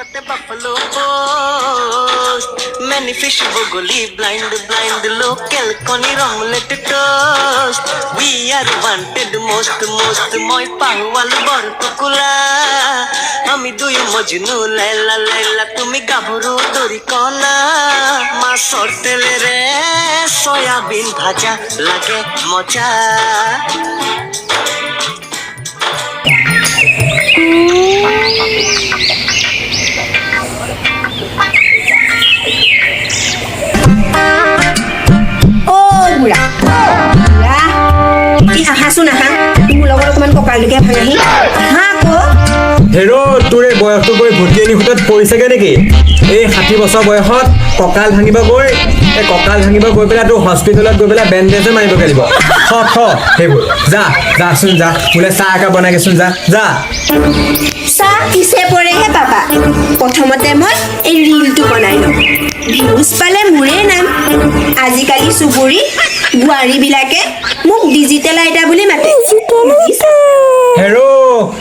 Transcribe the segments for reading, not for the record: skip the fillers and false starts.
কতে Buffalo post many fish bogoli blind local koni omelette toast we are wanted most moi pahwal bor tukula ami dui majnu laila tumi gabru dori kona ma sortele re soyabin bhaja lage moja হেৰো তোৰে বয়সটো গৈ ভটিয়ানী সূতাত পৰিছেগে নেকি এই 60 বছৰ বয়সত কঁকাল ভাঙিব গৈ এই কঁকাল ভাঙিব গৈ পেলাই তোৰ হস্পিটেলত গৈ পেলাই বেণ্ডেজে মাৰিবগৈ লাগিব সেইবোৰ যাচোন যা বোলে চাহ একাপ বনাইগেচোন যা চাহ কিছে পৰেহে পাপা প্ৰথমতে মই এই ৰিলটো বনাই লওঁ ভিউজ পালে মোৰে নাম আজিকালি চুবুৰী বোৱাৰীবিলাকে মোক ডিজিটেল আইতা বুলি মাতে হেৰো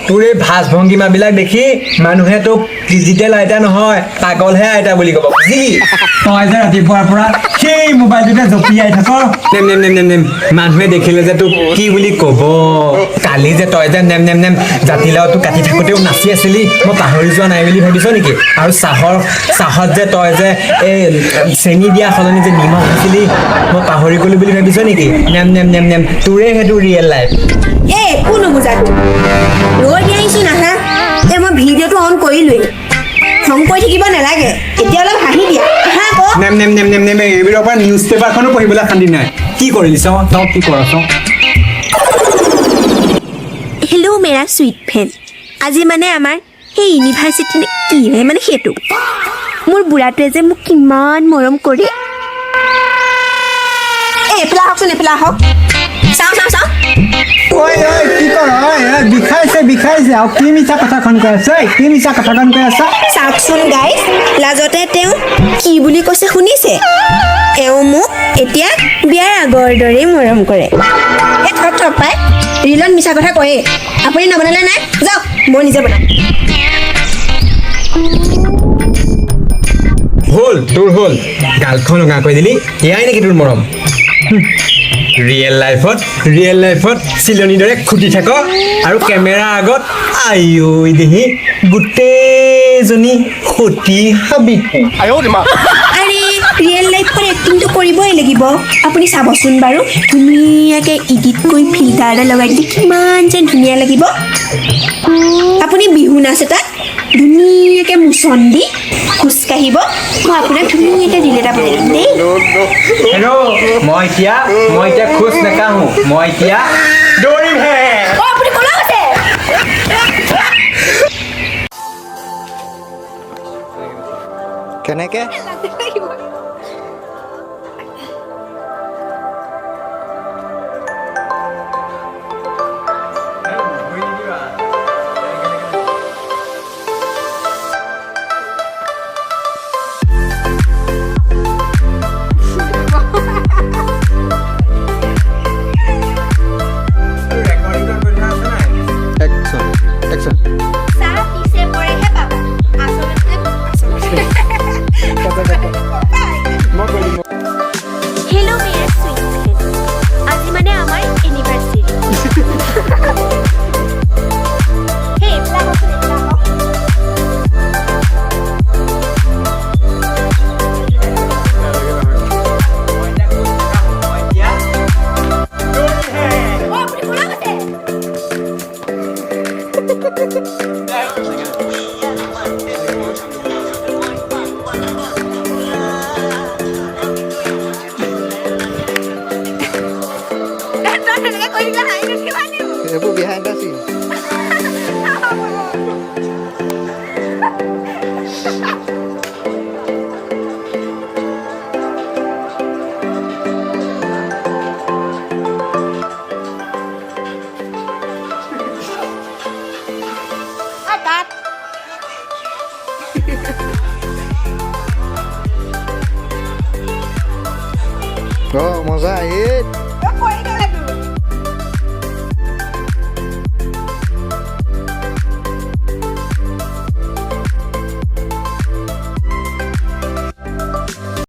তোৰ এই ভাজ ভংগীমাবিলাক দেখি মানুহে তোক ডিজিটেল আইতা নহয় পাগলহে আইতা বুলি ক'ব বুজি তই যে ৰাতিপুৱাৰ পৰা সেই মোবাইলটোতে জপিয়াই থাক নেম মানুহে দেখিলে যে তোক কি বুলি ক'ব কালি যে তই যে নেম জাতিলাওটো কাটি থাকোঁতেও নাচি আছিলি মই পাহৰি যোৱা নাই বুলি ভাবিছ নেকি আৰু চাহত যে তই যে এই চেনি দিয়া সলনি যে নিমখ আছিলি মই পাহৰি গ'লো বুলি ভাবিছ নেকি নেম তোৰে সেইটো ৰিয়েল লাইফ কোনো বুজাত ৰৈ দিয়াইছো নাহা মই ভিডিঅ'টো অন কৰিলোৱেই খং কৰি থাকিব নালাগে এতিয়া অলপ হাঁহি দিয়া নেম এইবোৰৰ পৰা নিউজ পেপাৰখনো পঢ়িবলৈ শান্তি নাই কি কৰিলিছ তই কি কৰছ হেল্ল' মেৰা চুইট ফ্ৰেণ্ড আজি মানে আমাৰ সেই ইউনিভাৰ্চিটি কি হয় মানে সেইটো মোৰ বুঢ়াটোৱে যে মোক কিমান মৰম কৰি এপেলা হওক চাওঁ কি কৰ বিষাইছে আৰু কি মিছা কথাখন কৈ আছ চাওকচোন গাইজ লাজতে তেওঁ কি বুলি কৈছে শুনিছে এওঁ মোক এতিয়া বিয়াৰ আগৰ দৰেই মৰম কৰে পাই ৰিলত মিছা কথা কয়ে আপুনি নবনালে নাই যাওক মই নিজে বনাম হ'ল গালখন ৰঙা কৰি দিলি এয়াই নেকি তোৰ মৰম ৰিয়েল লাইফত চিলনিৰ দৰে খুটি থাক আৰু কেমেৰা আগত আইঐ দেহি গোটেইজনী সতী হাবিত আৰে ৰিয়েল লাইফত এক্টিংটো কৰিবই লাগিব আপুনি চাবচোন বাৰু ধুনীয়াকৈ ইডিট কৰি ফিল্টাৰ এটা লগাই দিলে কিমান যে ধুনীয়া লাগিব আপুনি বিহু নাচ এটাত ধুনীয়াকৈ মোচন দি খোজকাঢ়িব মই আপোনাক ধুনীয়াকৈ ৰিল এটা বনাই দিম দেই হেল্ল' মই এতিয়া খোজ নাকাঢ়ো মই এতিয়া দৌৰিমহে আপুনি ক'লা আছে কেনেকে Itu behind the scene. Oh, mosaic.